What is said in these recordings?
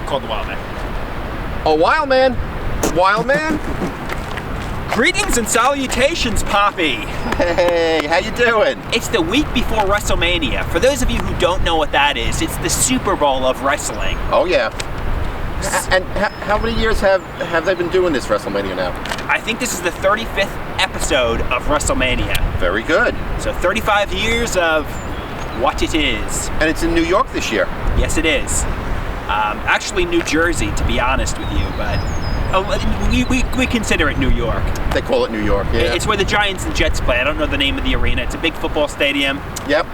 called the Wildman. Oh, Wildman! Wildman? Greetings and salutations, Papi. Hey, how you doing? It's the week before WrestleMania. For those of you who don't know what that is, it's the Super Bowl of wrestling. Oh, yeah. And how many years have they been doing this WrestleMania now? I think this is the 35th episode of WrestleMania. Very good. So 35 years of what it is. And it's in New York this year. Yes, it is. Actually, New Jersey, to be honest with you, but we consider it New York. They call it New York, yeah. It's where the Giants and Jets play. I don't know the name of the arena. It's a big football stadium. Yep.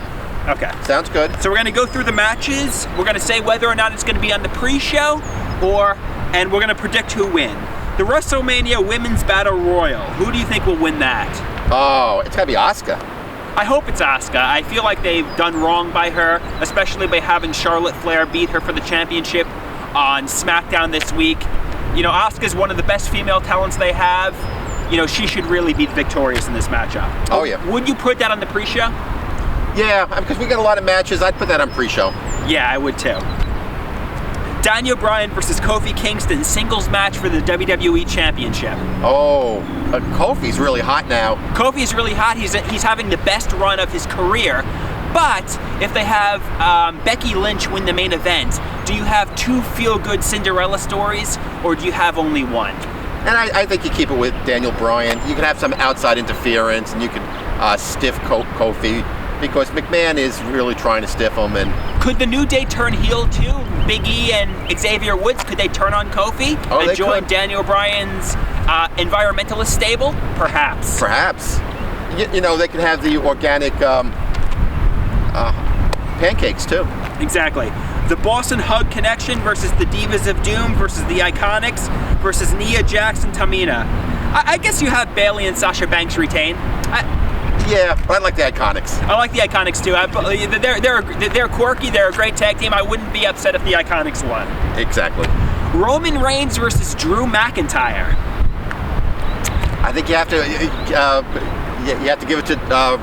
Okay. Sounds good. So we're going to go through the matches. We're going to say whether or not it's going to be on the pre-show, and we're going to predict who win. The WrestleMania Women's Battle Royal. Who do you think will win that? Oh, it's got to be Asuka. I hope it's Asuka. I feel like they've done wrong by her, especially by having Charlotte Flair beat her for the championship on SmackDown this week. You know, Asuka's one of the best female talents they have. You know, she should really be victorious in this matchup. Oh, yeah. Would you put that on the pre-show? Yeah, because we got a lot of matches. I'd put that on pre-show. Yeah, I would too. Daniel Bryan versus Kofi Kingston, singles match for the WWE Championship. Oh, Kofi's really hot now. Kofi's really hot. He's having the best run of his career. But if they have Becky Lynch win the main event, do you have two feel-good Cinderella stories, or do you have only one? And I think you keep it with Daniel Bryan. You can have some outside interference, and you can stiff Kofi, because McMahon is really trying to stiff him. And could the New Day turn heel too? Big E and Xavier Woods, could they turn on Kofi and join Daniel Bryan's environmentalist stable? Perhaps. Perhaps. You know, they could have the organic pancakes too. Exactly. The Boston Hug Connection versus the Divas of Doom versus the Iconics versus Nia Jax and Tamina. I guess you have Bayley and Sasha Banks retain. Yeah, but I like the Iconics. I like the Iconics too. They're quirky. They're a great tag team. I wouldn't be upset if the Iconics won. Exactly. Roman Reigns versus Drew McIntyre. I think you have to give it to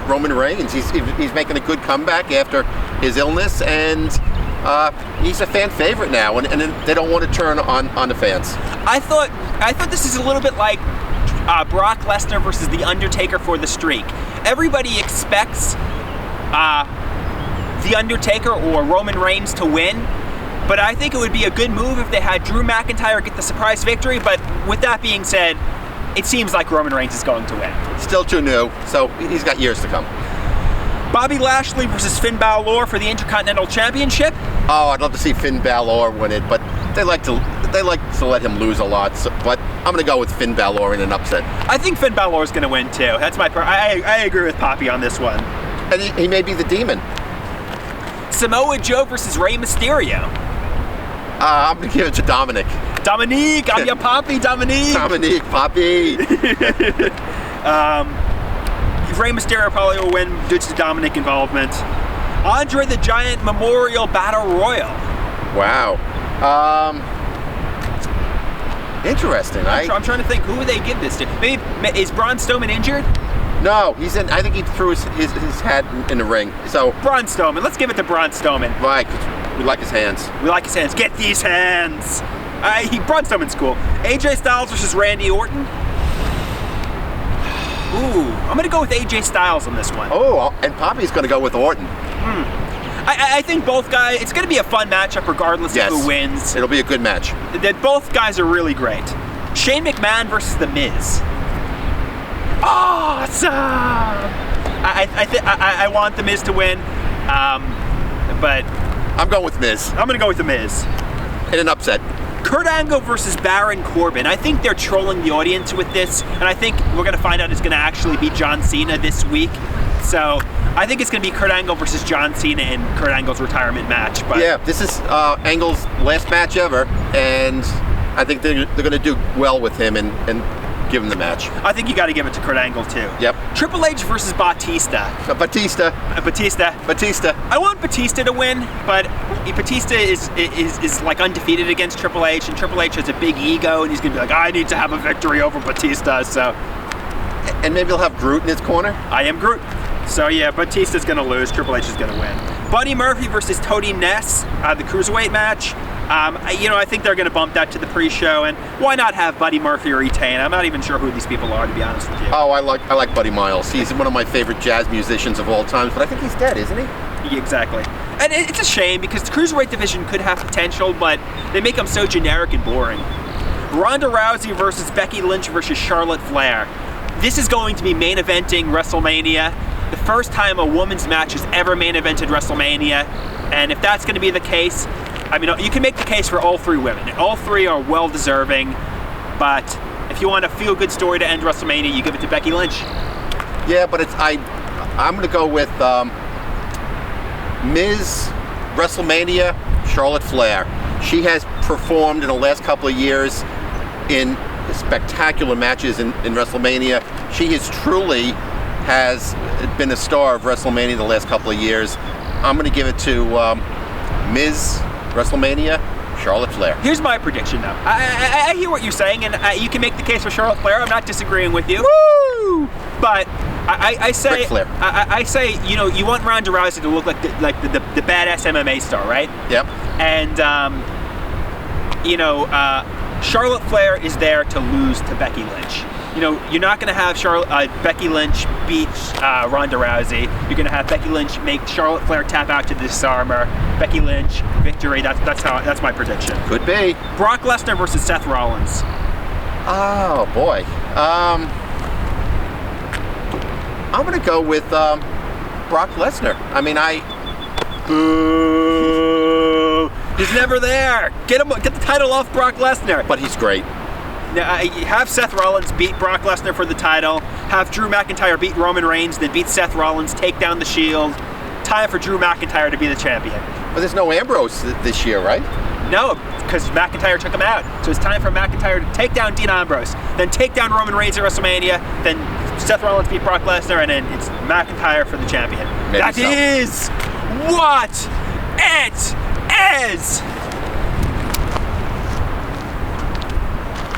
Roman Reigns. He's making a good comeback after his illness, and he's a fan favorite now, and they don't want to turn on the fans. I thought this is a little bit like Brock Lesnar versus The Undertaker for the streak. Everybody expects The Undertaker or Roman Reigns to win, but I think it would be a good move if they had Drew McIntyre get the surprise victory. But with that being said, it seems like Roman Reigns is going to win. Still too new, so he's got years to come. Bobby Lashley versus Finn Balor for the Intercontinental Championship. Oh, I'd love to see Finn Balor win it, but they like to let him lose a lot. So, but I'm going to go with Finn Balor in an upset. I think Finn Balor is going to win too. That's my. I agree with Papi on this one. And he may be the demon. Samoa Joe versus Rey Mysterio. I'm going to give it to Dominic. Dominique, I'm your Papi, Dominique. Dominique, Papi. Rey Mysterio probably will win due to Dominic involvement. Andre the Giant Memorial Battle Royal. Wow. Interesting. I'm trying to think, who would they give this to? Maybe is Braun Strowman injured? No, he's in. I think he threw his hat in the ring. So Braun Strowman. Let's give it to Braun Strowman. Right. We like his hands. We like his hands. Get these hands. Braun Strowman's cool. AJ Styles versus Randy Orton. Ooh, I'm gonna go with AJ Styles on this one. Oh, and Papi's gonna go with Orton. I think both guys. It's gonna be a fun matchup regardless of who wins. It'll be a good match. Both guys are really great. Shane McMahon versus The Miz. Awesome! I want The Miz to win, but I'm going with Miz. I'm gonna go with The Miz in an upset. Kurt Angle versus Baron Corbin. I think they're trolling the audience with this, and I think we're going to find out it's going to actually be John Cena this week. So I think it's going to be Kurt Angle versus John Cena in Kurt Angle's retirement match. But yeah, this is Angle's last match ever, and I think they're going to do well with him and give him the match. I think you got to give it to Kurt Angle too. Yep. Triple H versus Batista. Batista. I want Batista to win, but Batista is like undefeated against Triple H, and Triple H has a big ego, and he's gonna be like, I need to have a victory over Batista. So, and maybe he'll have Groot in his corner. I am Groot. So yeah, Batista's gonna lose. Triple H is gonna win. Buddy Murphy versus Tony Ness, the cruiserweight match. I think they're going to bump that to the pre-show, and why not have Buddy Murphy retain? I'm not even sure who these people are, to be honest with you. Oh, I like Buddy Miles. He's one of my favorite jazz musicians of all times, but I think he's dead, isn't he? Yeah, exactly. And it's a shame because the cruiserweight division could have potential, but they make them so generic and boring. Ronda Rousey versus Becky Lynch versus Charlotte Flair. This is going to be main eventing WrestleMania. The first time a women's match has ever main evented WrestleMania. And if that's going to be the case, I mean, you can make the case for all three women. All three are well deserving, but if you want a feel-good story to end WrestleMania, you give it to Becky Lynch. Yeah, but I'm going to go with Ms. WrestleMania, Charlotte Flair. She has performed in the last couple of years in spectacular matches in WrestleMania. She has been a star of WrestleMania the last couple of years. I'm going to give it to Ms. WrestleMania, Charlotte Flair. Here's my prediction, though. I hear what you're saying, and you can make the case for Charlotte Flair. I'm not disagreeing with you. Woo! But I say, Ric Flair. I say, you want Ronda Rousey to look like the badass MMA star, right? Yep. And Charlotte Flair is there to lose to Becky Lynch. You're not going to have Becky Lynch beat Ronda Rousey. You're going to have Becky Lynch make Charlotte Flair tap out to the disarmer. Becky Lynch victory. That's my prediction. Could be. Brock Lesnar versus Seth Rollins. Oh boy. I'm going to go with Brock Lesnar. I mean, Boo! He's never there. Get the title off Brock Lesnar. But he's great. Now, have Seth Rollins beat Brock Lesnar for the title. Have Drew McIntyre beat Roman Reigns, then beat Seth Rollins, take down the Shield. Time for Drew McIntyre to be the champion. But there's no Ambrose this year, right? No, because McIntyre took him out. So it's time for McIntyre to take down Dean Ambrose, then take down Roman Reigns at WrestleMania, then Seth Rollins beat Brock Lesnar, and then it's McIntyre for the champion. Maybe That so. is what it is.